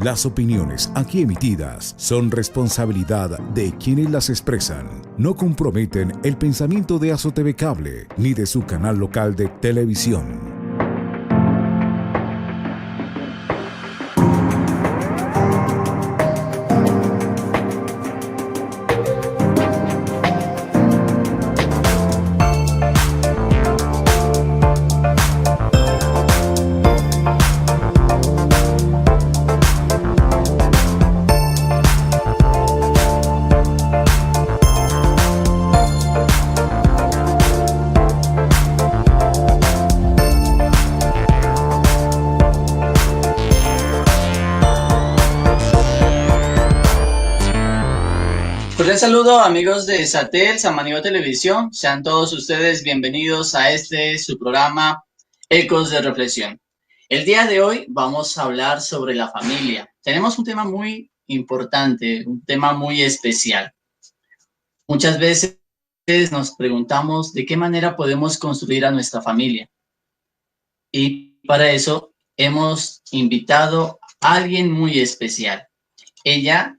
Las opiniones aquí emitidas son responsabilidad de quienes las expresan. No comprometen el pensamiento de AzoTV Cable ni de su canal local de televisión. Cordial saludo amigos de Satel, Samaniego Televisión, sean todos ustedes bienvenidos a su programa Ecos de Reflexión. El día de hoy vamos a hablar sobre la familia. Tenemos un tema muy importante, un tema muy especial. Muchas veces nos preguntamos de qué manera podemos construir a nuestra familia. Y para eso hemos invitado a alguien muy especial. Ella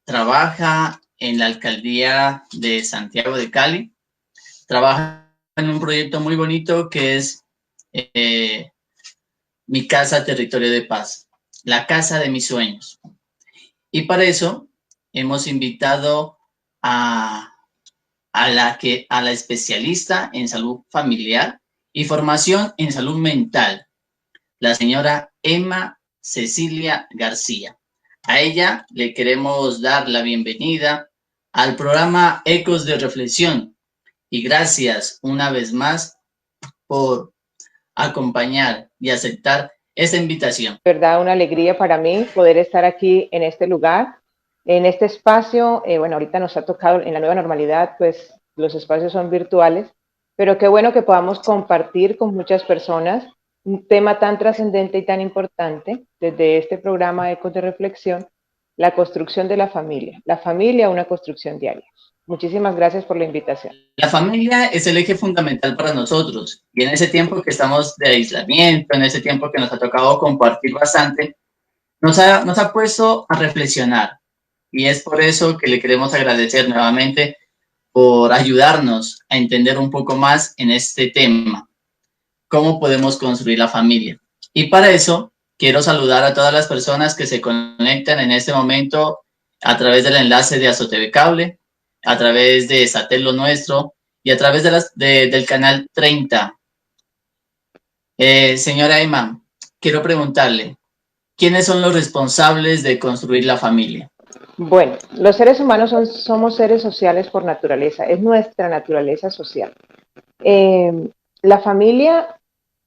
trabaja en la alcaldía de Santiago de Cali, trabaja en un proyecto muy bonito que es Mi Casa Territorio de Paz, la casa de mis sueños. Y para eso hemos invitado a la especialista en salud familiar y formación en salud mental, la señora Emma Cecilia García. A ella le queremos dar la bienvenida al programa Ecos de Reflexión y gracias una vez más por acompañar y aceptar esta invitación. Verdad, una alegría para mí poder estar aquí en este lugar, en este espacio. Bueno, ahorita nos ha tocado en la nueva normalidad, pues los espacios son virtuales, pero qué bueno que podamos compartir con muchas personas un tema tan trascendente y tan importante desde este programa Ecos de Reflexión, la construcción de la familia, una construcción diaria. Muchísimas gracias por la invitación. La familia es el eje fundamental para nosotros y en ese tiempo que estamos de aislamiento, en ese tiempo que nos ha tocado compartir bastante, nos ha puesto a reflexionar y es por eso que le queremos agradecer nuevamente por ayudarnos a entender un poco más en este tema, cómo podemos construir la familia. Y para eso quiero saludar a todas las personas que se conectan en este momento a través del enlace de AzoTV Cable, a través de Satel Lo Nuestro y a través del canal 30. Señora Emma, quiero preguntarle, ¿quiénes son los responsables de construir la familia? Bueno, los seres humanos somos seres sociales por naturaleza, es nuestra naturaleza social. La familia,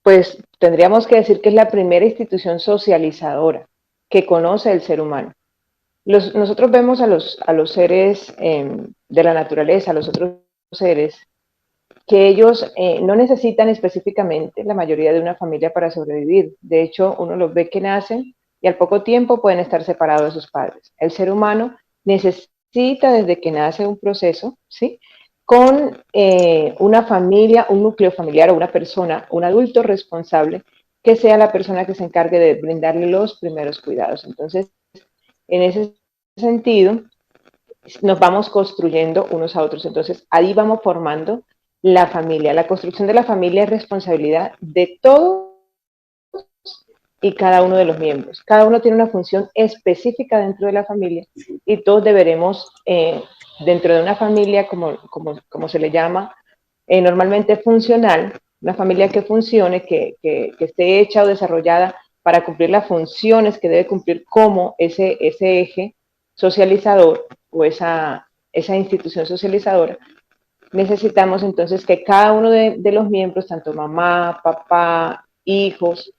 pues tendríamos que decir que es la primera institución socializadora que conoce el ser humano. Nosotros vemos a los seres de la naturaleza, a los otros seres, que ellos no necesitan específicamente la mayoría de una familia para sobrevivir. De hecho, uno los ve que nacen y al poco tiempo pueden estar separados de sus padres. El ser humano necesita desde que nace un proceso, ¿sí?, con una familia, un núcleo familiar o una persona, un adulto responsable, que sea la persona que se encargue de brindarle los primeros cuidados. Entonces, en ese sentido, nos vamos construyendo unos a otros. Entonces, ahí vamos formando la familia. La construcción de la familia es responsabilidad de todos y cada uno de los miembros. Cada uno tiene una función específica dentro de la familia y todos deberemos, dentro de una familia, como se le llama, normalmente funcional, una familia que funcione, que esté hecha o desarrollada para cumplir las funciones que debe cumplir como ese eje socializador o esa institución socializadora. Necesitamos entonces que cada uno de los miembros, tanto mamá, papá, hijos,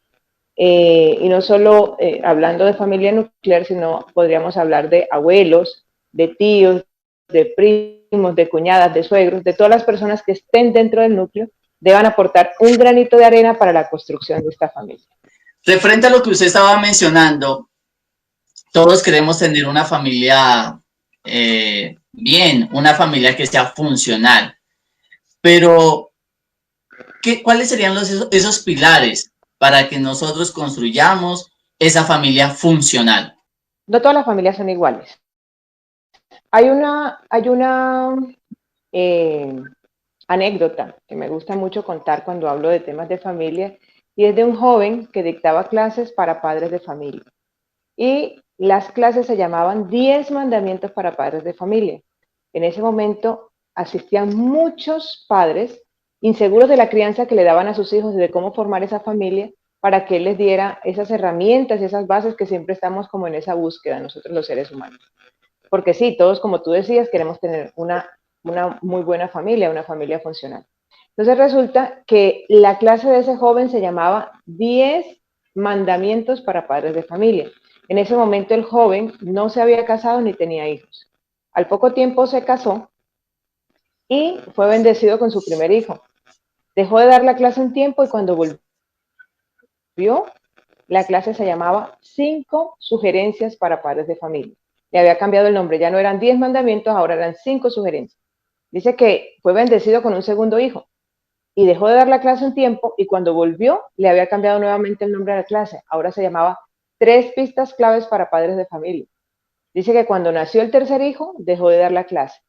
y no solo hablando de familia nuclear, sino podríamos hablar de abuelos, de tíos, de primos, de cuñadas, de suegros, de todas las personas que estén dentro del núcleo, deban aportar un granito de arena para la construcción de esta familia. Referente a lo que usted estaba mencionando, todos queremos tener una familia bien, una familia que sea funcional, pero ¿cuáles serían esos pilares para que nosotros construyamos esa familia funcional? No todas las familias son iguales. Hay una eh, anécdota que me gusta mucho contar cuando hablo de temas de familia, y es de un joven que dictaba clases para padres de familia. Y las clases se llamaban 10 mandamientos para padres de familia. En ese momento asistían muchos padres inseguros de la crianza que le daban a sus hijos y de cómo formar esa familia, para que él les diera esas herramientas y esas bases que siempre estamos como en esa búsqueda nosotros los seres humanos. Porque sí, todos, como tú decías, queremos tener una muy buena familia, una familia funcional. Entonces resulta que la clase de ese joven se llamaba 10 mandamientos para padres de familia. En ese momento el joven no se había casado ni tenía hijos. Al poco tiempo se casó y fue bendecido con su primer hijo. Dejó de dar la clase un tiempo y cuando volvió, la clase se llamaba 5 sugerencias para padres de familia. Le había cambiado el nombre, ya no eran 10 mandamientos, ahora eran 5 sugerencias. Dice que fue bendecido con un segundo hijo y dejó de dar la clase un tiempo y cuando volvió le había cambiado nuevamente el nombre a la clase. Ahora se llamaba 3 pistas claves para padres de familia. Dice que cuando nació el tercer hijo dejó de dar la clase.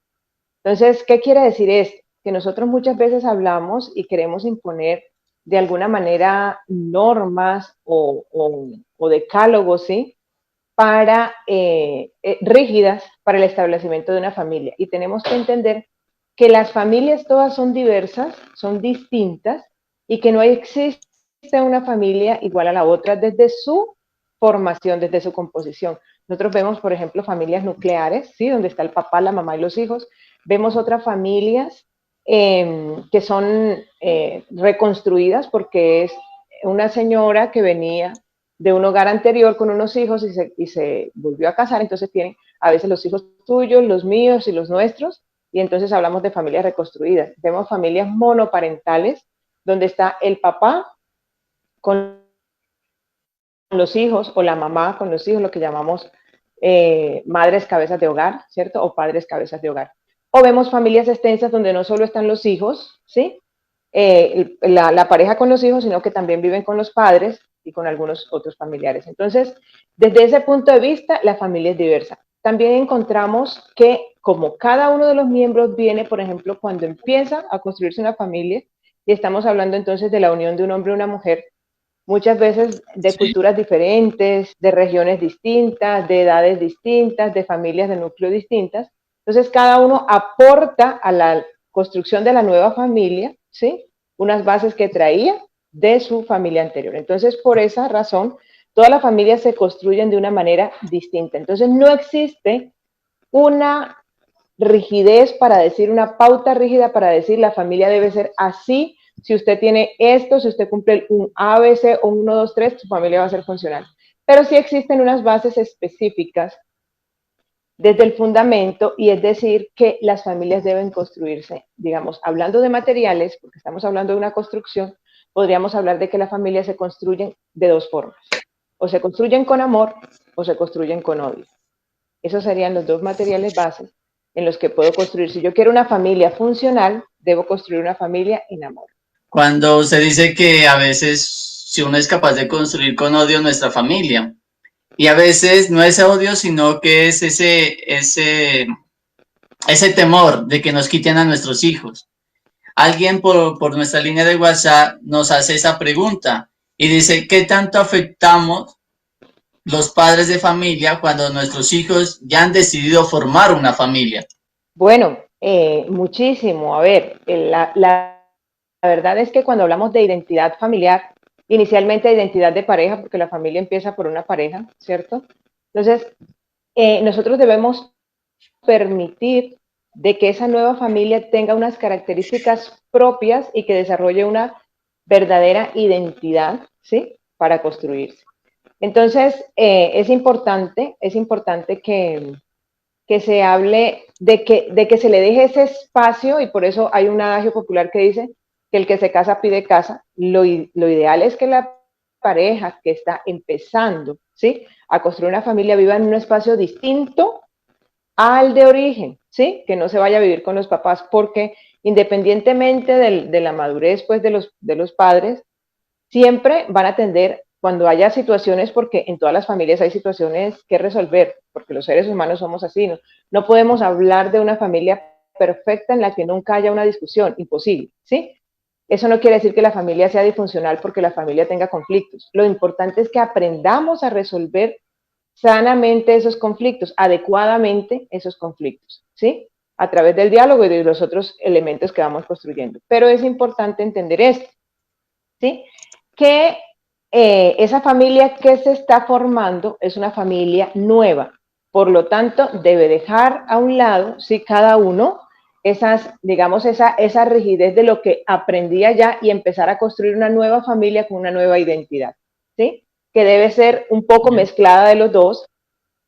Entonces, ¿qué quiere decir esto? Que nosotros muchas veces hablamos y queremos imponer de alguna manera normas o decálogos, ¿sí? Para, rígidas para el establecimiento de una familia. Y tenemos que entender que las familias todas son diversas, son distintas y que no existe una familia igual a la otra desde su formación, desde su composición. Nosotros vemos, por ejemplo, familias nucleares, ¿sí? Donde está el papá, la mamá y los hijos. Vemos otras familias que son reconstruidas porque es una señora que venía de un hogar anterior con unos hijos y se volvió a casar, entonces tienen a veces los hijos tuyos, los míos y los nuestros, y entonces hablamos de familias reconstruidas. Vemos familias monoparentales, donde está el papá con los hijos o la mamá con los hijos, lo que llamamos madres cabezas de hogar, ¿cierto? O padres cabezas de hogar. O vemos familias extensas donde no solo están los hijos, ¿sí? La pareja con los hijos, sino que también viven con los padres y con algunos otros familiares. Entonces, desde ese punto de vista, la familia es diversa. También encontramos que como cada uno de los miembros viene, por ejemplo, cuando empieza a construirse una familia, y estamos hablando entonces de la unión de un hombre y una mujer, muchas veces de Sí. culturas diferentes, de regiones distintas, de edades distintas, de familias de núcleo distintas. Entonces, cada uno aporta a la construcción de la nueva familia, ¿sí? Unas bases que traía de su familia anterior. Entonces, por esa razón, todas las familias se construyen de una manera distinta. Entonces, no existe una rigidez para decir, una pauta rígida para decir la familia debe ser así. Si usted tiene esto, si usted cumple un ABC o un 1, 2, 3, su familia va a ser funcional. Pero sí existen unas bases específicas desde el fundamento, y es decir, que las familias deben construirse, digamos, hablando de materiales, porque estamos hablando de una construcción, podríamos hablar de que las familias se construyen de dos formas. O se construyen con amor o se construyen con odio. Esos serían los dos materiales bases en los que puedo construir. Si yo quiero una familia funcional, debo construir una familia en amor. Cuando usted dice que a veces si uno es capaz de construir con odio nuestra familia, y a veces no es odio, sino que es ese temor de que nos quiten a nuestros hijos. Alguien por nuestra línea de WhatsApp nos hace esa pregunta y dice, ¿qué tanto afectamos los padres de familia cuando nuestros hijos ya han decidido formar una familia? Bueno, muchísimo. A ver, la verdad es que cuando hablamos de identidad familiar, inicialmente identidad de pareja, porque la familia empieza por una pareja, ¿cierto? Entonces, nosotros debemos permitir de que esa nueva familia tenga unas características propias y que desarrolle una verdadera identidad, ¿sí? Para construirse. Entonces, es importante que se hable de que se le deje ese espacio, y por eso hay un adagio popular que dice que el que se casa pide casa. Lo ideal es que la pareja que está empezando, ¿sí? A construir una familia viva en un espacio distinto al de origen, ¿sí? Que no se vaya a vivir con los papás, porque independientemente de la madurez pues, de los padres, siempre van a tender cuando haya situaciones, porque en todas las familias hay situaciones que resolver, porque los seres humanos somos así, no podemos hablar de una familia perfecta en la que nunca haya una discusión, imposible, ¿sí? Eso no quiere decir que la familia sea disfuncional porque la familia tenga conflictos. Lo importante es que aprendamos a resolver sanamente esos conflictos, adecuadamente esos conflictos, ¿sí? A través del diálogo y de los otros elementos que vamos construyendo. Pero es importante entender esto, ¿sí? Que esa familia que se está formando es una familia nueva. Por lo tanto, debe dejar a un lado, ¿sí? Cada uno, digamos, esa rigidez de lo que aprendía ya y empezar a construir una nueva familia con una nueva identidad, ¿sí? Que debe ser un poco mezclada de los dos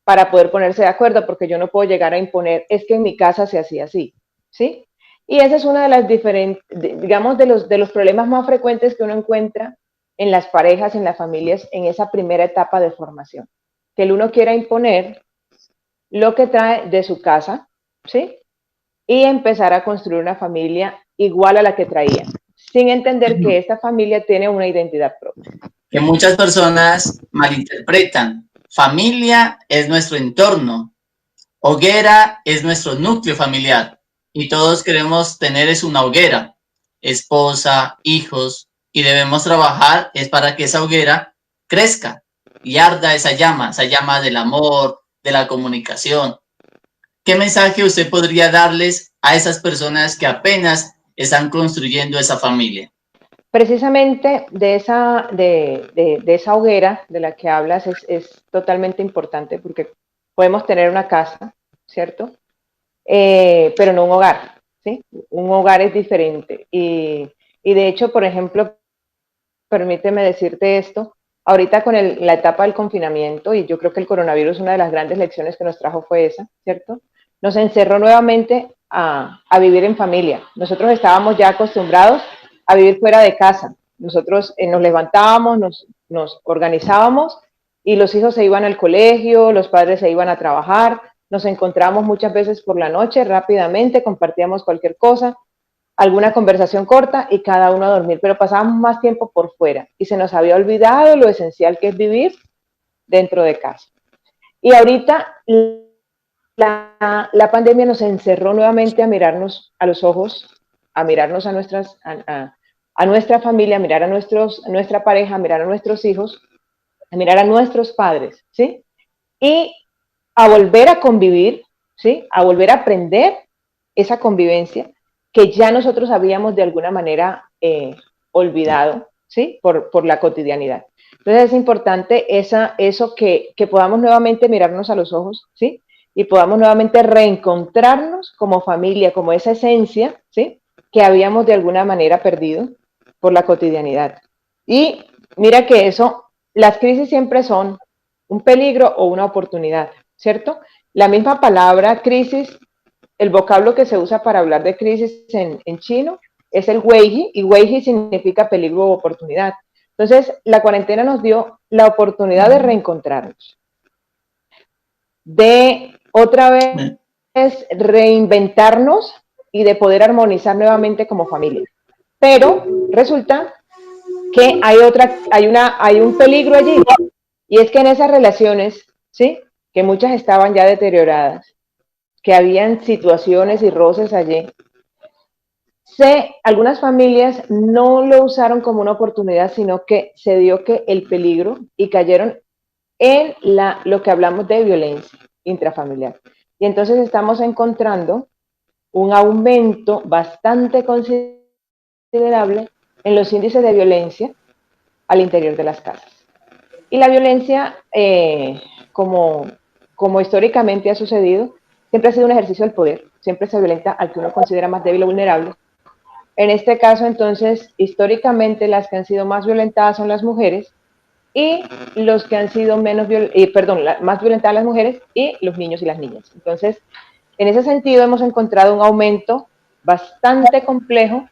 para poder ponerse de acuerdo, porque yo no puedo llegar a imponer, es que en mi casa se hacía así, ¿sí? Y esa es una de las diferentes, digamos, de los problemas más frecuentes que uno encuentra en las parejas, en las familias, en esa primera etapa de formación. Que el uno quiera imponer lo que trae de su casa, ¿sí? Y empezar a construir una familia igual a la que traía, sin entender que esta familia tiene una identidad propia. Que muchas personas malinterpretan. Familia es nuestro entorno, hoguera es nuestro núcleo familiar y todos queremos tener es una hoguera, esposa, hijos, y debemos trabajar es para que esa hoguera crezca y arda esa llama del amor, de la comunicación. ¿Qué mensaje usted podría darles a esas personas que apenas están construyendo esa familia? Precisamente de esa hoguera de la que hablas es totalmente importante porque podemos tener una casa, ¿cierto? Pero no un hogar, ¿sí? Un hogar es diferente. Y de hecho, por ejemplo, permíteme decirte esto, ahorita con la etapa del confinamiento, y yo creo que el coronavirus, una de las grandes lecciones que nos trajo fue esa, ¿cierto? Nos encerró nuevamente a vivir en familia. Nosotros estábamos ya acostumbrados a vivir fuera de casa. Nosotros nos levantábamos, nos organizábamos y los hijos se iban al colegio, los padres se iban a trabajar, nos encontramos muchas veces por la noche rápidamente, compartíamos cualquier cosa, alguna conversación corta y cada uno a dormir, pero pasábamos más tiempo por fuera y se nos había olvidado lo esencial que es vivir dentro de casa. Y ahorita la pandemia nos encerró nuevamente a mirarnos a los ojos, a mirarnos a nuestra familia, a mirar a nuestra pareja, a mirar a nuestros hijos, a mirar a nuestros padres, ¿sí? Y a volver a convivir, ¿sí? A volver a aprender esa convivencia que ya nosotros habíamos de alguna manera olvidado, ¿sí? Por la cotidianidad. Entonces es importante eso que podamos nuevamente mirarnos a los ojos, ¿sí? Y podamos nuevamente reencontrarnos como familia, como esa esencia, ¿sí? Que habíamos de alguna manera perdido por la cotidianidad. Y mira que las crisis siempre son un peligro o una oportunidad, ¿cierto? La misma palabra crisis, el vocablo que se usa para hablar de crisis en chino es el weiji, y weiji significa peligro o oportunidad. Entonces, la cuarentena nos dio la oportunidad de reencontrarnos, de otra vez reinventarnos y de poder armonizar nuevamente como familia. Pero resulta que hay un peligro allí, y es que en esas relaciones, ¿sí? Que muchas estaban ya deterioradas, que habían situaciones y roces allí, algunas familias no lo usaron como una oportunidad, sino que se dio que el peligro y cayeron en lo que hablamos de violencia intrafamiliar. Y entonces estamos encontrando un aumento bastante considerable en los índices de violencia al interior de las casas. Y la violencia, como históricamente ha sucedido, siempre ha sido un ejercicio del poder, siempre se violenta al que uno considera más débil o vulnerable. En este caso, entonces, históricamente las que han sido más violentadas son las mujeres, y los que han sido más violentadas las mujeres y los niños y las niñas. Entonces, en ese sentido hemos encontrado un aumento bastante complejo,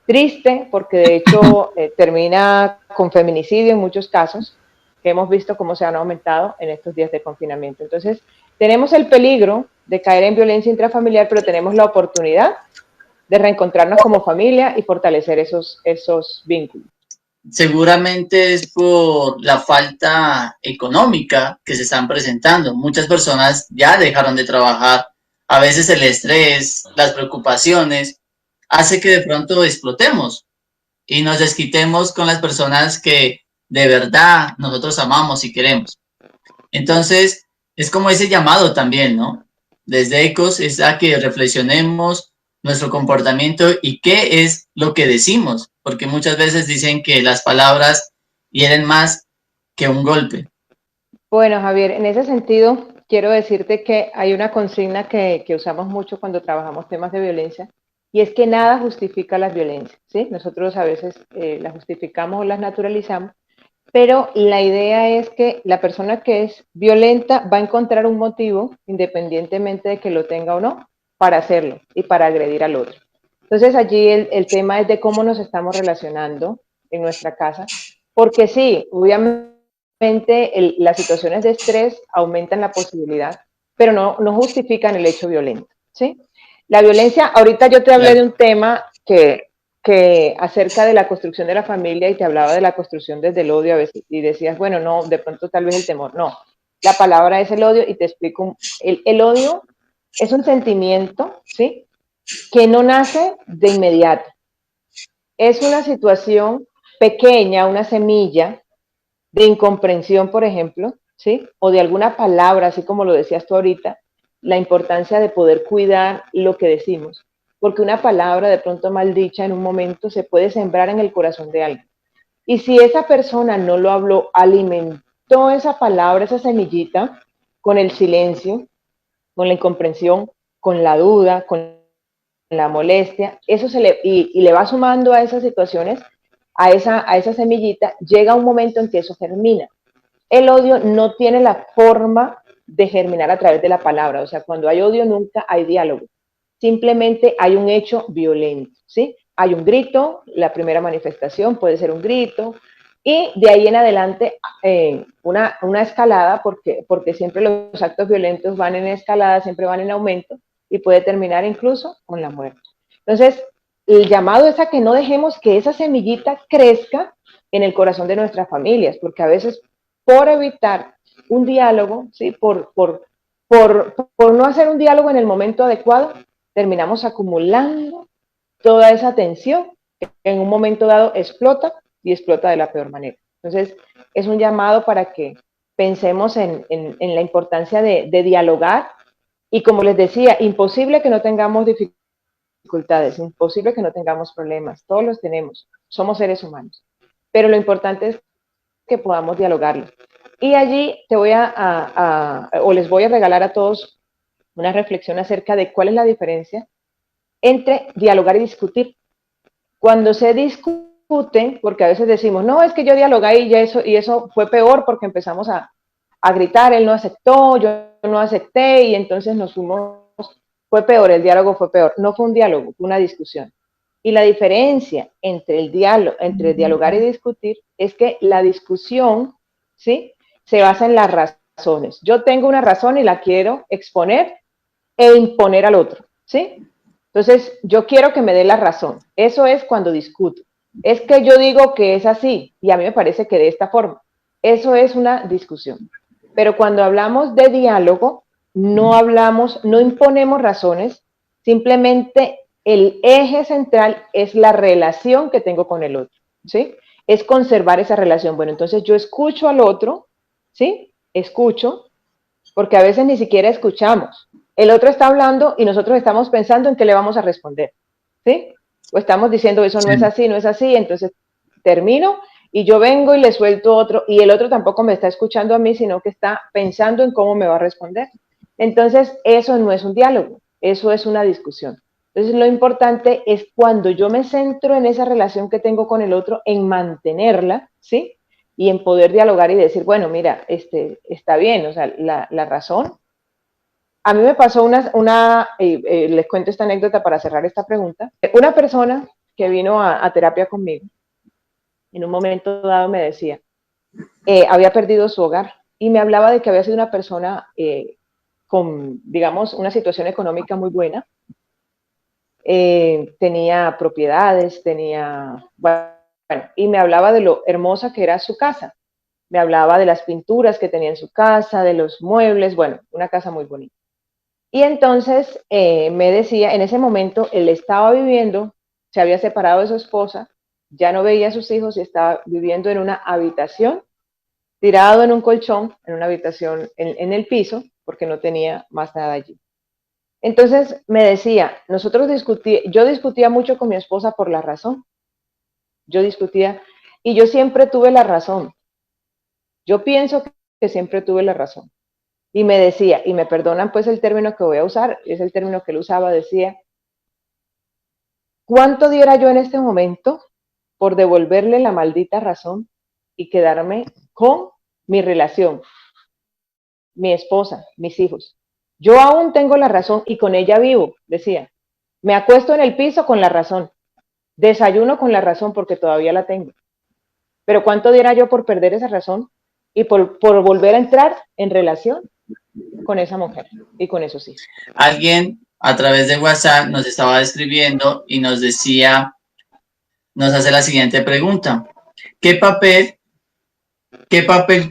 triste, porque de hecho termina con feminicidio en muchos casos, que hemos visto cómo se han aumentado en estos días de confinamiento. Entonces, tenemos el peligro de caer en violencia intrafamiliar, pero tenemos la oportunidad de reencontrarnos como familia y fortalecer esos vínculos. seguramente es por la falta económica que se están presentando. Muchas personas ya dejaron de trabajar. A veces el estrés, las preocupaciones, hace que de pronto explotemos y nos desquitemos con las personas que de verdad nosotros amamos y queremos. Entonces, es como ese llamado también, ¿no? Desde ECOS es a que reflexionemos nuestro comportamiento y qué es lo que decimos, porque muchas veces dicen que las palabras hieren más que un golpe. Bueno, Javier, en ese sentido, quiero decirte que hay una consigna que usamos mucho cuando trabajamos temas de violencia, y es que nada justifica las violencias, ¿sí? Nosotros a veces las justificamos o las naturalizamos, pero la idea es que la persona que es violenta va a encontrar un motivo, independientemente de que lo tenga o no, para hacerlo y para agredir al otro. Entonces allí el tema es de cómo nos estamos relacionando en nuestra casa, porque sí, obviamente las situaciones de estrés aumentan la posibilidad, pero no justifican el hecho violento, ¿sí? La violencia, ahorita yo te hablé Claro. de un tema que acerca de la construcción de la familia y te hablaba de la construcción desde el odio a veces y decías, bueno, no, de pronto tal vez el temor, no, la palabra es el odio y te explico, el odio es un sentimiento, ¿sí? Que no nace de inmediato, es una situación pequeña, una semilla de incomprensión, por ejemplo, ¿sí? O de alguna palabra, así como lo decías tú ahorita, la importancia de poder cuidar lo que decimos, porque una palabra de pronto mal dicha en un momento se puede sembrar en el corazón de alguien. Y si esa persona no lo habló, alimentó esa palabra, esa semillita, con el silencio, con la incomprensión, con la duda, con la molestia, eso y le va sumando a esas situaciones, a esa semillita, llega un momento en que eso germina. El odio no tiene la forma de germinar a través de la palabra, o sea, cuando hay odio nunca hay diálogo, simplemente hay un hecho violento, ¿sí? Hay un grito, la primera manifestación puede ser un grito, y de ahí en adelante una escalada, porque siempre los actos violentos van en escalada, siempre van en aumento, y puede terminar incluso con la muerte. Entonces, el llamado es a que no dejemos que esa semillita crezca en el corazón de nuestras familias, porque a veces por evitar un diálogo, ¿sí? Por no hacer un diálogo en el momento adecuado, terminamos acumulando toda esa tensión que en un momento dado explota y explota de la peor manera. Entonces, es un llamado para que pensemos en la importancia de dialogar y, como les decía, imposible que no tengamos dificultades, imposible que no tengamos problemas, todos los tenemos, somos seres humanos, pero lo importante es que podamos dialogarlo. Y allí te voy o les voy a regalar a todos una reflexión acerca de cuál es la diferencia entre dialogar y discutir. Cuando se discute, porque a veces decimos, no, es que yo dialogué y eso fue peor porque empezamos a gritar, él no aceptó, yo no acepté y entonces nos fuimos, fue peor, el diálogo fue peor. No fue un diálogo, fue una discusión. Y la diferencia entre el diálogo, entre dialogar y discutir es que la discusión, ¿sí? Se basa en las razones. Yo tengo una razón y la quiero exponer e imponer al otro, ¿sí? Entonces, yo quiero que me dé la razón. Eso es cuando discuto. Es que yo digo que es así y a mí me parece que de esta forma. Eso es una discusión. Pero cuando hablamos de diálogo, no hablamos, no imponemos razones, simplemente el eje central es la relación que tengo con el otro, ¿sí? Es conservar esa relación. Bueno, entonces yo escucho al otro, ¿sí? Escucho, porque a veces ni siquiera escuchamos. El otro está hablando y nosotros estamos pensando en qué le vamos a responder, ¿sí? O estamos diciendo eso no es Sí. así, no es así, entonces termino y yo vengo y le suelto otro y el otro tampoco me está escuchando a mí, sino que está pensando en cómo me va a responder. Entonces, eso no es un diálogo, eso es una discusión. Entonces, lo importante es cuando yo me centro en esa relación que tengo con el otro, en mantenerla, ¿sí? Y en poder dialogar y decir, bueno, mira, está bien, o sea, la razón. A mí me pasó les cuento esta anécdota para cerrar esta pregunta. Una persona que vino a terapia conmigo, en un momento dado me decía, había perdido su hogar y me hablaba de que había sido una persona con, digamos, una situación económica muy buena, tenía propiedades, tenía, bueno, y me hablaba de lo hermosa que era su casa. Me hablaba de las pinturas que tenía en su casa, de los muebles, bueno, una casa muy bonita. Y entonces me decía, en ese momento él estaba viviendo, se había separado de su esposa, ya no veía a sus hijos y estaba viviendo en una habitación, tirado en un colchón, en una habitación en el piso, porque no tenía más nada allí. Entonces me decía, yo discutía mucho con mi esposa por la razón. Yo discutía y yo siempre tuve la razón. Yo pienso que siempre tuve la razón. Y me decía, y me perdonan pues el término que voy a usar, es el término que él usaba, decía, ¿cuánto diera yo en este momento por devolverle la maldita razón y quedarme con mi relación, mi esposa, mis hijos? Yo aún tengo la razón y con ella vivo, decía. Me acuesto en el piso con la razón, desayuno con la razón porque todavía la tengo. Pero ¿cuánto diera yo por perder esa razón y por volver a entrar en relación con esa mujer y con esos hijos? Alguien a través de WhatsApp nos estaba escribiendo y nos decía, nos hace la siguiente pregunta. ¿Qué papel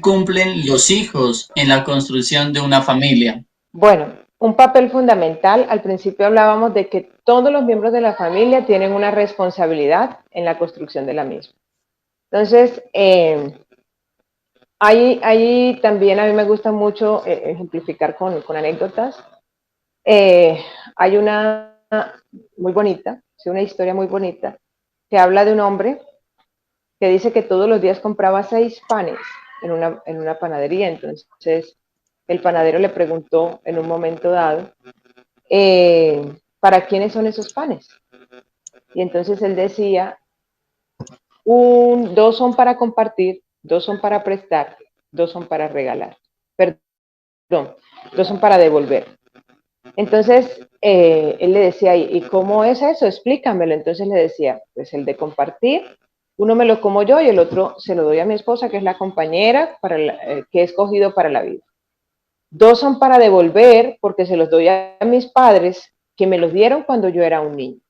cumplen los hijos en la construcción de una familia? Bueno, un papel fundamental. Al principio hablábamos de que todos los miembros de la familia tienen una responsabilidad en la construcción de la misma. Entonces, ahí también a mí me gusta mucho ejemplificar con anécdotas. Hay una muy bonita, sí, una historia muy bonita, que habla de un hombre que dice que todos los días compraba 6 panes en una panadería. Entonces, el panadero le preguntó en un momento dado, ¿para quiénes son esos panes? Y entonces él decía, 2 son para compartir, 2 son para prestar, 2 son para regalar. Perdón, 2 son para devolver. Entonces, él le decía, ¿y cómo es eso? Explícamelo. Entonces le decía, pues el de compartir, uno me lo como yo y el otro se lo doy a mi esposa, que es la compañera que he escogido para la vida. 2 son para devolver, porque se los doy a mis padres, que me los dieron cuando yo era un niño.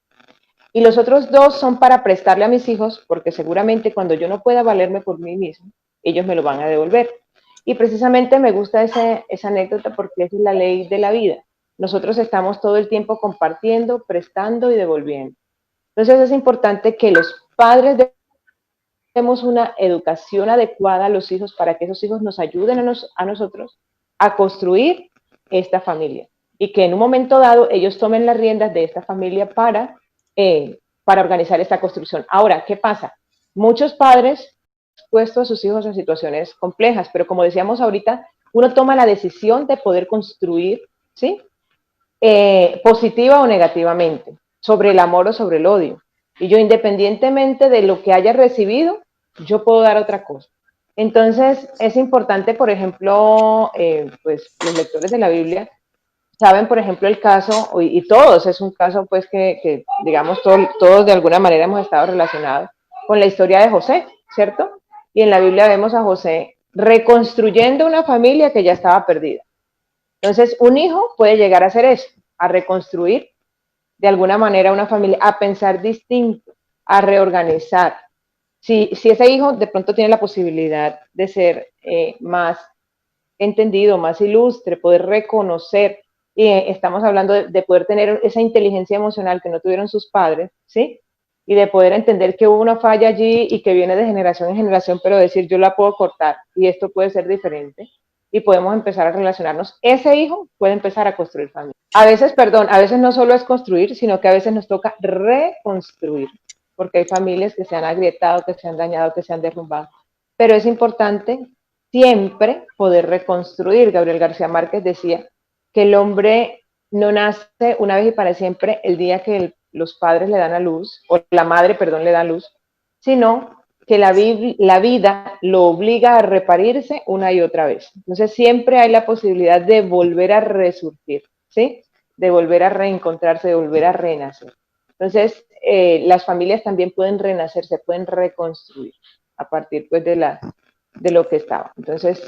Y los otros 2 son para prestarle a mis hijos, porque seguramente cuando yo no pueda valerme por mí mismo, ellos me lo van a devolver. Y precisamente me gusta esa anécdota porque es la ley de la vida. Nosotros estamos todo el tiempo compartiendo, prestando y devolviendo. Entonces es importante que los padres demos una educación adecuada a los hijos para que esos hijos nos ayuden a nosotros a construir esta familia y que en un momento dado ellos tomen las riendas de esta familia para organizar esta construcción. Ahora, ¿qué pasa? Muchos padres han puesto a sus hijos en situaciones complejas, pero como decíamos ahorita, uno toma la decisión de poder construir, ¿sí? Positiva o negativamente, sobre el amor o sobre el odio. Y yo, independientemente de lo que haya recibido, yo puedo dar otra cosa. Entonces, es importante, por ejemplo, pues los lectores de la Biblia saben, por ejemplo, el caso, y todos, es un caso pues que digamos, todos de alguna manera hemos estado relacionados con la historia de José, ¿cierto? Y en la Biblia vemos a José reconstruyendo una familia que ya estaba perdida. Entonces, un hijo puede llegar a hacer eso, a reconstruir de alguna manera una familia, a pensar distinto, a reorganizar. Si ese hijo de pronto tiene la posibilidad de ser más entendido, más ilustre, poder reconocer, y estamos hablando de poder tener esa inteligencia emocional que no tuvieron sus padres, ¿sí? Y de poder entender que hubo una falla allí y que viene de generación en generación, pero decir yo la puedo cortar y esto puede ser diferente y podemos empezar a relacionarnos. Ese hijo puede empezar a construir familia. A veces, perdón, a veces no solo es construir, sino que a veces nos toca reconstruir, porque hay familias que se han agrietado, que se han dañado, que se han derrumbado. Pero es importante siempre poder reconstruir. Gabriel García Márquez decía que el hombre no nace una vez y para siempre el día que los padres le dan a luz, o la madre, perdón, le da a luz, sino que la vida lo obliga a reparirse una y otra vez. Entonces siempre hay la posibilidad de volver a resurgir, ¿sí? De volver a reencontrarse, de volver a renacer. Entonces, las familias también pueden renacer, se pueden reconstruir a partir pues de lo que estaba. Entonces,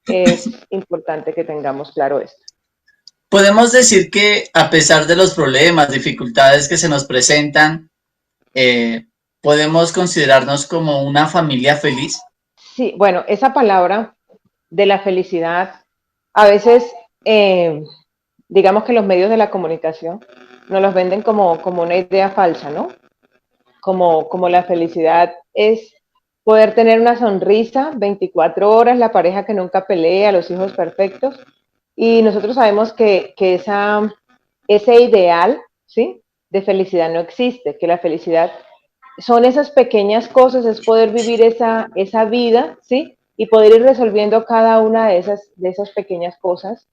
es importante que tengamos claro esto. Podemos decir que a pesar de los problemas, dificultades que se nos presentan, ¿podemos considerarnos como una familia feliz? Sí, bueno, esa palabra de la felicidad, a veces, digamos que los medios de la comunicación nos los venden como una idea falsa, ¿no? Como la felicidad es poder tener una sonrisa 24 horas, la pareja que nunca pelea, los hijos perfectos. Y nosotros sabemos que ese ideal, ¿sí? De felicidad no existe, que la felicidad son esas pequeñas cosas, es poder vivir esa vida, ¿sí? Y poder ir resolviendo cada una de esas pequeñas cosas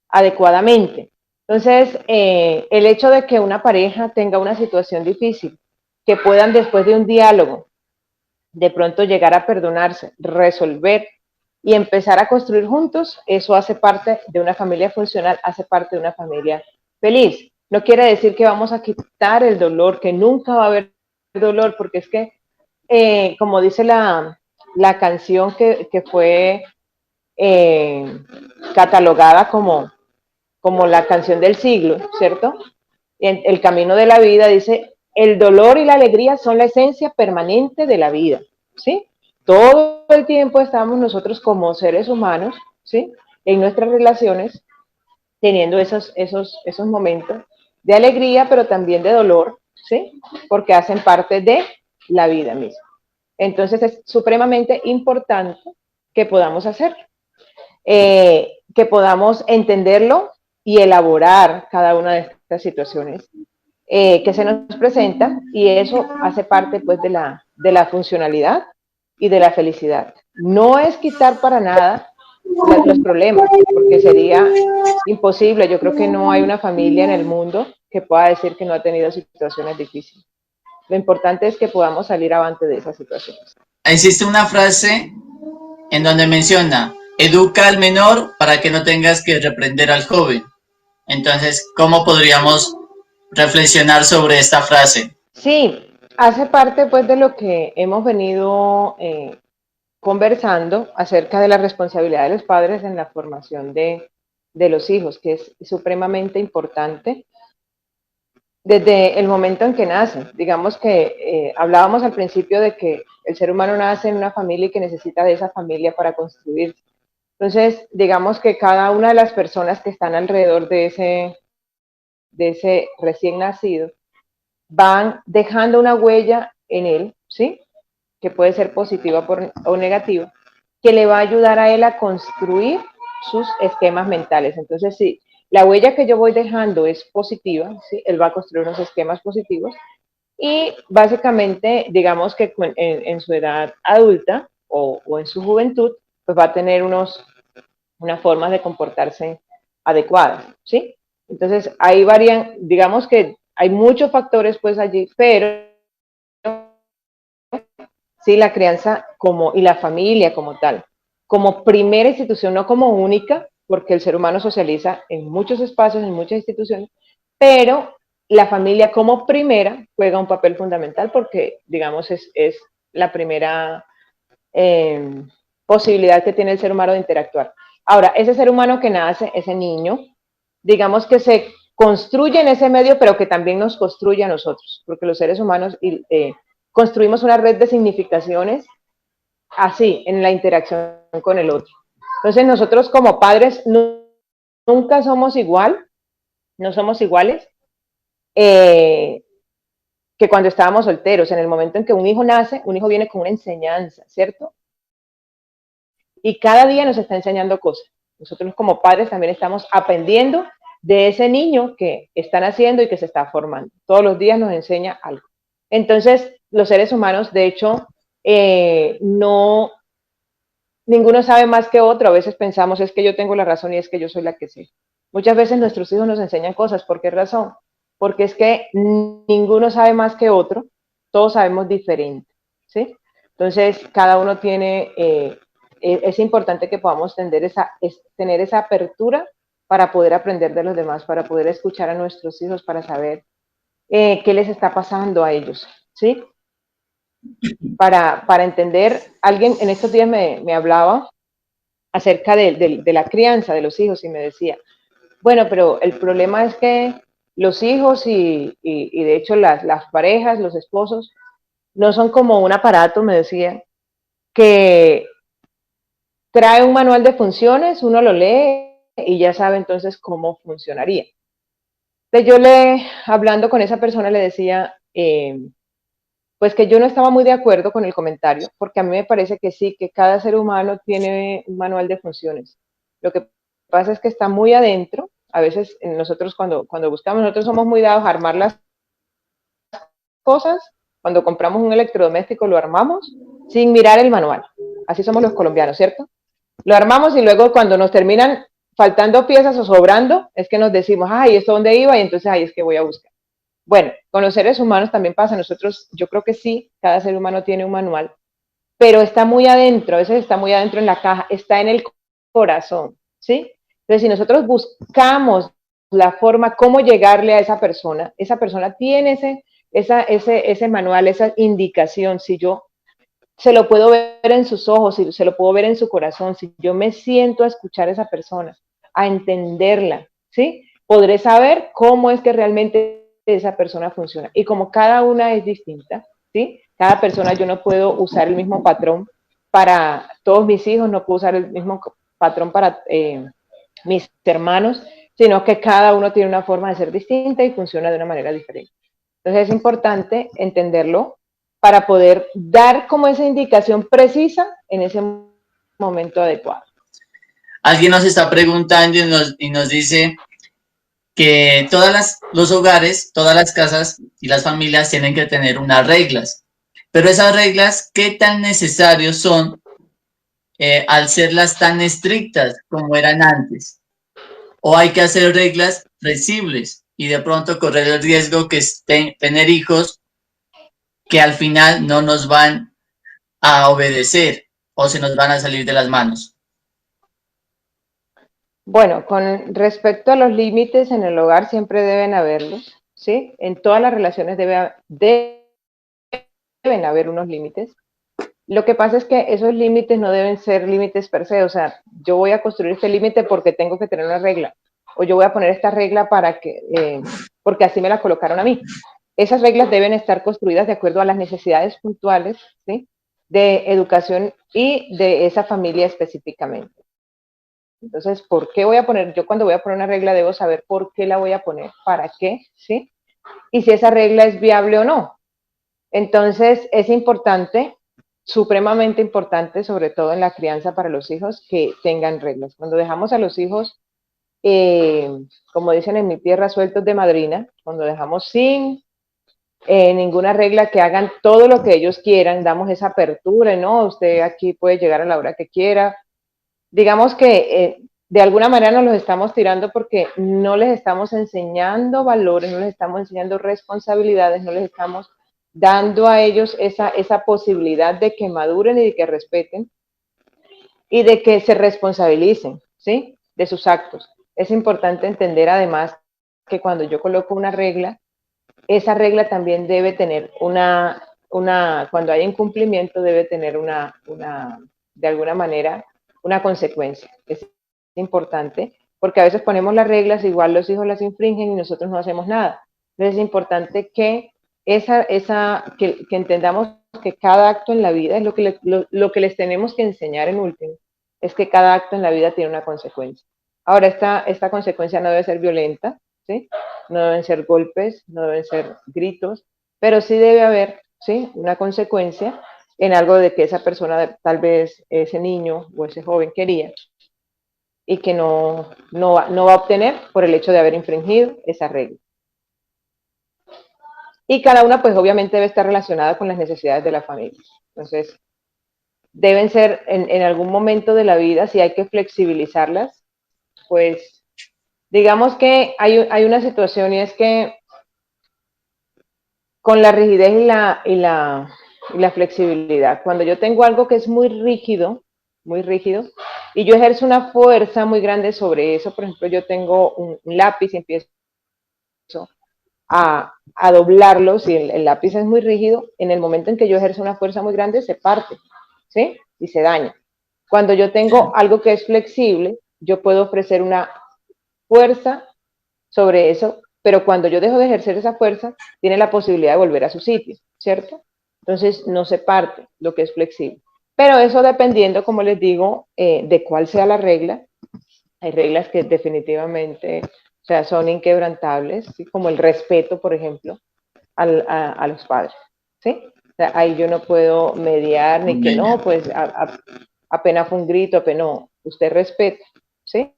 adecuadamente. Entonces, el hecho de que una pareja tenga una situación difícil, que puedan después de un diálogo, de pronto llegar a perdonarse, resolver y empezar a construir juntos, eso hace parte de una familia funcional, hace parte de una familia feliz. No quiere decir que vamos a quitar el dolor, que nunca va a haber dolor, porque es que, como dice la canción que fue eh, catalogada como la canción del siglo, ¿cierto? En el camino de la vida dice, el dolor y la alegría son la esencia permanente de la vida, ¿sí? Todo el tiempo estamos nosotros como seres humanos, ¿sí? En nuestras relaciones, teniendo esos momentos de alegría, pero también de dolor, ¿sí? Porque hacen parte de la vida misma. Entonces es supremamente importante que podamos hacerlo, que podamos entenderlo y elaborar cada una de estas situaciones que se nos presentan, y eso hace parte pues de la funcionalidad y de la felicidad. No es quitar para nada los problemas, porque sería imposible. Yo creo que no hay una familia en el mundo que pueda decir que no ha tenido situaciones difíciles. Lo importante es que podamos salir avante de esas situaciones. Existe una frase en donde menciona, educa al menor para que no tengas que reprender al joven. Entonces, ¿cómo podríamos reflexionar sobre esta frase? Sí, hace parte pues de lo que hemos venido conversando acerca de la responsabilidad de los padres en la formación de los hijos, que es supremamente importante desde el momento en que nacen. Digamos que hablábamos al principio de que el ser humano nace en una familia y que necesita de esa familia para construirse. Entonces, digamos que cada una de las personas que están alrededor de ese recién nacido van dejando una huella en él, ¿sí? Que puede ser positiva o negativa, que le va a ayudar a él a construir sus esquemas mentales. Entonces, si la huella que yo voy dejando es positiva, ¿sí? Él va a construir unos esquemas positivos y básicamente, digamos que en su edad adulta o en su juventud, pues va a tener unas formas de comportarse adecuadas, ¿sí? Entonces, ahí varían, digamos que hay muchos factores pues allí, pero sí, la crianza y la familia como tal, como primera institución, no como única, porque el ser humano socializa en muchos espacios, en muchas instituciones, pero la familia como primera juega un papel fundamental porque, digamos, es la primera eh, posibilidad que tiene el ser humano de interactuar. Ahora, ese ser humano que nace, ese niño, digamos que se construye en ese medio, pero que también nos construye a nosotros, porque los seres humanos construimos una red de significaciones así, en la interacción con el otro. Entonces nosotros como padres nunca somos igual, no somos iguales eh, que cuando estábamos solteros. En el momento en que un hijo nace, un hijo viene con una enseñanza, ¿cierto? Y cada día nos está enseñando cosas. Nosotros como padres también estamos aprendiendo de ese niño que está naciendo y que se está formando. Todos los días nos enseña algo. Entonces, los seres humanos, de hecho, no, ninguno sabe más que otro. A veces pensamos, es que yo tengo la razón y es que yo soy la que sé. Muchas veces nuestros hijos nos enseñan cosas. ¿Por qué razón? Porque es que ninguno sabe más que otro. Todos sabemos diferente, ¿sí? Entonces, cada uno tiene, es importante que podamos tener esa apertura para poder aprender de los demás, para poder escuchar a nuestros hijos, para saber qué les está pasando a ellos, ¿sí? Para entender, alguien en estos días me hablaba acerca de la crianza de los hijos y me decía, bueno, pero el problema es que los hijos y de hecho las parejas, los esposos, no son como un aparato, me decía, que trae un manual de funciones, uno lo lee y ya sabe entonces cómo funcionaría. Entonces hablando con esa persona, le decía, pues que yo no estaba muy de acuerdo con el comentario, porque a mí me parece que sí, que cada ser humano tiene un manual de funciones. Lo que pasa es que está muy adentro. A veces nosotros cuando buscamos, nosotros somos muy dados a armar las cosas. Cuando compramos un electrodoméstico lo armamos sin mirar el manual. Así somos los colombianos, ¿cierto? Lo armamos y luego cuando nos terminan faltando piezas o sobrando, es que nos decimos, ay, ¿esto dónde iba? Y entonces ahí es que voy a buscar. Bueno, con los seres humanos también pasa. Nosotros, yo creo que sí, cada ser humano tiene un manual, pero está muy adentro, a veces está muy adentro en la caja, está en el corazón, ¿sí? Entonces, si nosotros buscamos la forma, cómo llegarle a esa persona tiene ese manual, esa indicación. Si yo se lo puedo ver en sus ojos, si se lo puedo ver en su corazón, si yo me siento a escuchar a esa persona, a entenderla, ¿sí? Podré saber cómo es que realmente esa persona funciona. Y como cada una es distinta, ¿sí? Cada persona, yo no puedo usar el mismo patrón para todos mis hijos, no puedo usar el mismo patrón para mis hermanos, sino que cada uno tiene una forma de ser distinta y funciona de una manera diferente. Entonces es importante entenderlo para poder dar como esa indicación precisa en ese momento adecuado. Alguien nos está preguntando y nos dice que los hogares, todas las casas y las familias tienen que tener unas reglas. Pero esas reglas, ¿qué tan necesarios son al serlas tan estrictas como eran antes? ¿O hay que hacer reglas flexibles y de pronto correr el riesgo que tener hijos que al final no nos van a obedecer o se nos van a salir de las manos? Bueno, con respecto a los límites en el hogar, siempre deben haberlos, ¿sí? En todas las relaciones deben haber unos límites. Lo que pasa es que esos límites no deben ser límites per se, o sea, yo voy a construir este límite porque tengo que tener una regla, o yo voy a poner esta regla porque así me la colocaron a mí. Esas reglas deben estar construidas de acuerdo a las necesidades puntuales, ¿sí? De educación y de esa familia específicamente. Entonces, ¿por qué voy a poner? Yo cuando voy a poner una regla debo saber por qué la voy a poner, para qué, ¿sí? Y si esa regla es viable o no. Entonces, es importante, supremamente importante, sobre todo en la crianza para los hijos, que tengan reglas. Cuando dejamos a los hijos, eh, como dicen en mi tierra, sueltos de madrina, cuando dejamos sin ninguna regla, que hagan todo lo que ellos quieran, damos esa apertura, ¿no? Usted aquí puede llegar a la hora que quiera. Digamos que de alguna manera nos los estamos tirando porque no les estamos enseñando valores, no les estamos enseñando responsabilidades, no les estamos dando a ellos esa posibilidad de que maduren y de que respeten y de que se responsabilicen, ¿sí? De sus actos. Es importante entender además que cuando yo coloco una regla, esa regla también debe tener cuando hay incumplimiento, debe tener de alguna manera, una consecuencia. Es importante, porque a veces ponemos las reglas, igual los hijos las infringen y nosotros no hacemos nada. Entonces es importante que que entendamos que cada acto en la vida es lo que les tenemos que enseñar en último, es que cada acto en la vida tiene una consecuencia. Ahora, esta consecuencia no debe ser violenta, ¿sí? No deben ser golpes, no deben ser gritos, pero sí debe haber, ¿sí? Una consecuencia en algo de que esa persona, tal vez ese niño o ese joven quería y que no va a obtener por el hecho de haber infringido esa regla. Y cada una, pues obviamente debe estar relacionada con las necesidades de la familia. Entonces, deben ser en algún momento de la vida, si hay que flexibilizarlas, pues digamos que hay una situación y es que con la rigidez y la flexibilidad. Cuando yo tengo algo que es muy rígido, y yo ejerzo una fuerza muy grande sobre eso, por ejemplo, yo tengo un lápiz y empiezo a doblarlo, si el lápiz es muy rígido, en el momento en que yo ejerzo una fuerza muy grande, se parte, ¿sí? Y se daña. Cuando yo tengo algo que es flexible, yo puedo ofrecer una fuerza sobre eso, pero cuando yo dejo de ejercer esa fuerza, tiene la posibilidad de volver a su sitio, ¿cierto? Entonces no se parte lo que es flexible. Pero eso dependiendo, como les digo, de cuál sea la regla. Hay reglas que definitivamente, o sea, son inquebrantables, ¿sí? Como el respeto, por ejemplo, a los padres, ¿sí? O sea, ahí yo no puedo mediar ni que no, pues apenas fue un grito, apenas no, usted respeta, ¿sí?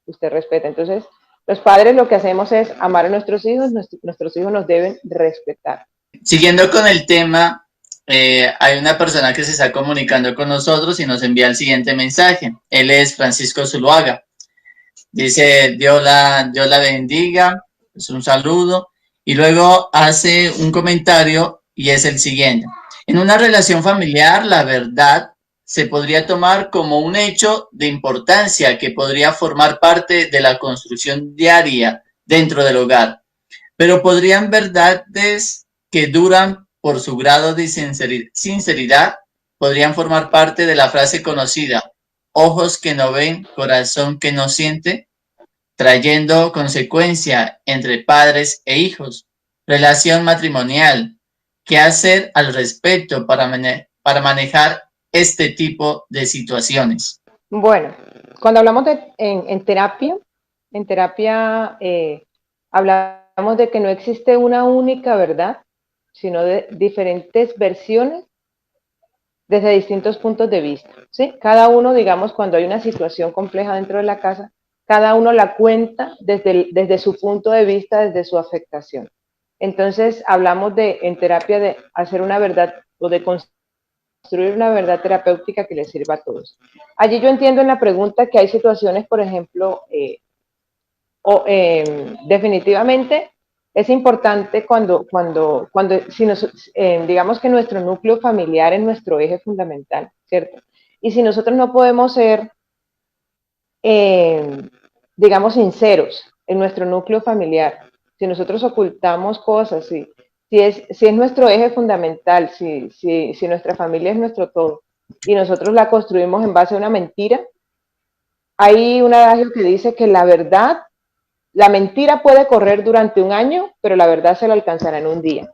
Usted respeta. Entonces, los padres lo que hacemos es amar a nuestros hijos, nuestros hijos nos deben respetar. Siguiendo con el tema, hay una persona que se está comunicando con nosotros y nos envía el siguiente mensaje. Él es Francisco Zuluaga. Dice, Dios la bendiga, es un saludo. Y luego hace un comentario y es el siguiente. En una relación familiar, la verdad se podría tomar como un hecho de importancia que podría formar parte de la construcción diaria dentro del hogar, pero podrían verdades que duran por su grado de sinceridad, podrían formar parte de la frase conocida, ojos que no ven, corazón que no siente, trayendo consecuencia entre padres e hijos, relación matrimonial, qué hacer al respecto para manejar este tipo de situaciones. Bueno, cuando hablamos en terapia hablamos de que no existe una única verdad, sino de diferentes versiones desde distintos puntos de vista, ¿sí? Cada uno, digamos, cuando hay una situación compleja dentro de la casa, cada uno la cuenta desde su punto de vista, desde su afectación. Entonces, hablamos en terapia de hacer una verdad o de construir una verdad terapéutica que les sirva a todos. Allí yo entiendo en la pregunta que hay situaciones, por ejemplo, definitivamente es importante si digamos que nuestro núcleo familiar es nuestro eje fundamental, ¿cierto? Y si nosotros no podemos ser, eh, digamos, sinceros en nuestro núcleo familiar, si nosotros ocultamos cosas, si es nuestro eje fundamental, si nuestra familia es nuestro todo, y nosotros la construimos en base a una mentira, hay un adagio que dice que la mentira puede correr durante un año, pero la verdad se la alcanzará en un día.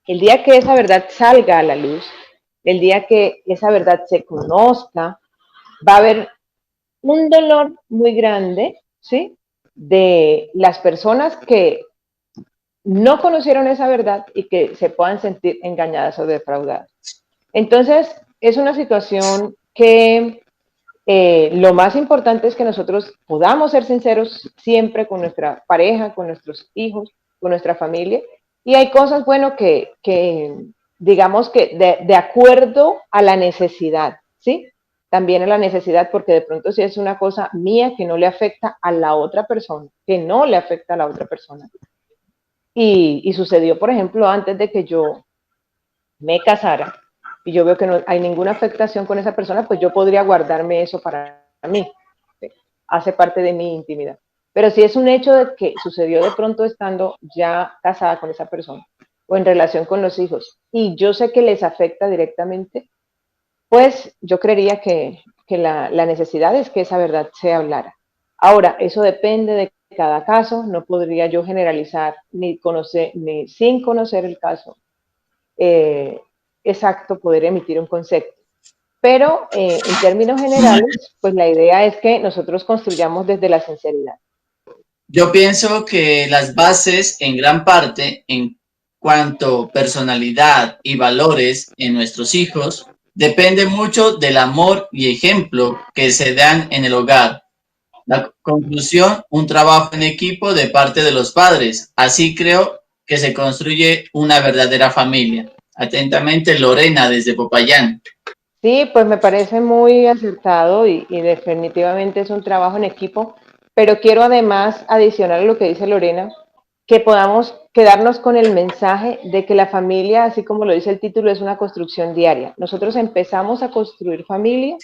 El día que esa verdad salga a la luz, el día que esa verdad se conozca, va a haber un dolor muy grande, ¿sí? De las personas que no conocieron esa verdad y que se puedan sentir engañadas o defraudadas. Entonces, es una situación que lo más importante es que nosotros podamos ser sinceros siempre con nuestra pareja, con nuestros hijos, con nuestra familia. Y hay cosas, bueno, que digamos que de acuerdo a la necesidad, ¿sí? También a la necesidad, porque de pronto si es una cosa mía que no le afecta a la otra persona, que no le afecta a la otra persona. Y sucedió, por ejemplo, antes de que yo me casara, y yo veo que no hay ninguna afectación con esa persona, pues yo podría guardarme eso para mí. ¿Sí? Hace parte de mi intimidad. Pero si es un hecho de que sucedió de pronto estando ya casada con esa persona o en relación con los hijos y yo sé que les afecta directamente, pues yo creería que la necesidad es que esa verdad se hablara. Ahora, eso depende de cada caso, no podría yo generalizar ni sin conocer el caso eh, exacto poder emitir un concepto. Pero en términos generales, pues la idea es que nosotros construyamos desde la sinceridad. Yo pienso que las bases en gran parte en cuanto a personalidad y valores en nuestros hijos depende mucho del amor y ejemplo que se dan en el hogar. La conclusión, un trabajo en equipo de parte de los padres. Así creo que se construye una verdadera familia. Atentamente, Lorena desde Popayán. Sí, pues me parece muy acertado y definitivamente es un trabajo en equipo, pero quiero además adicionar a lo que dice Lorena, que podamos quedarnos con el mensaje de que la familia, así como lo dice el título, es una construcción diaria. Nosotros empezamos a construir familia,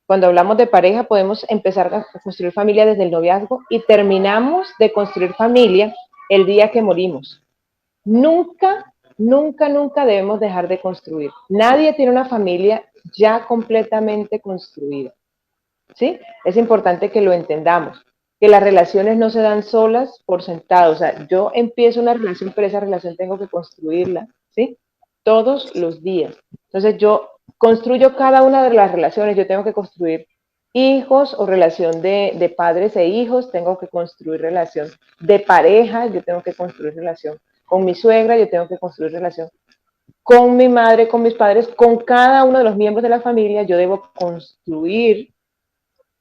cuando hablamos de pareja podemos empezar a construir familia desde el noviazgo y terminamos de construir familia el día que morimos. Nunca, nunca, nunca debemos dejar de construir. Nadie tiene una familia ya completamente construida, ¿sí? Es importante que lo entendamos, que las relaciones no se dan solas por sentado. O sea, yo empiezo una relación, pero esa relación tengo que construirla, ¿sí? todos los días. Entonces yo construyo cada una de las relaciones, yo tengo que construir hijos o relación de padres e hijos, tengo que construir relación de pareja, yo tengo que construir relación con mi suegra, yo tengo que construir relación con mi madre, con mis padres, con cada uno de los miembros de la familia, yo debo construir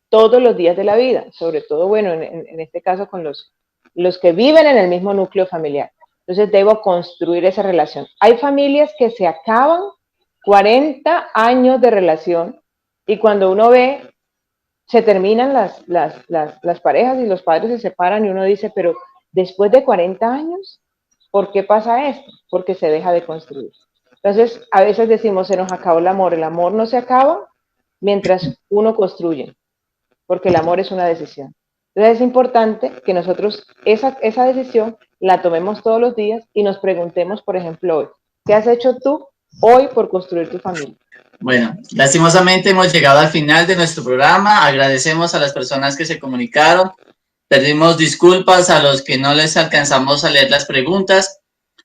todos los días de la vida, sobre todo, bueno, en este caso con los que viven en el mismo núcleo familiar. Entonces debo construir esa relación. Hay familias que se acaban 40 años de relación y cuando uno ve, se terminan las parejas y los padres se separan y uno dice, pero después de 40 años, ¿por qué pasa esto? Porque se deja de construir. Entonces, a veces decimos, se nos acabó el amor no se acaba mientras uno construye, porque el amor es una decisión. Entonces es importante que nosotros esa decisión la tomemos todos los días y nos preguntemos, por ejemplo, hoy, ¿qué has hecho tú hoy por construir tu familia? Bueno, lastimosamente hemos llegado al final de nuestro programa. Agradecemos a las personas que se comunicaron. Pedimos disculpas a los que no les alcanzamos a leer las preguntas,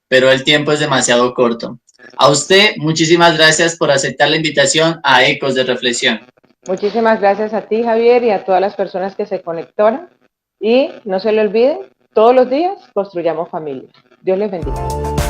pero el tiempo es demasiado corto. A usted, muchísimas gracias por aceptar la invitación a Ecos de Reflexión. Muchísimas gracias a ti, Javier, y a todas las personas que se conectaron. Y no se le olviden, todos los días construyamos familia. Dios les bendiga.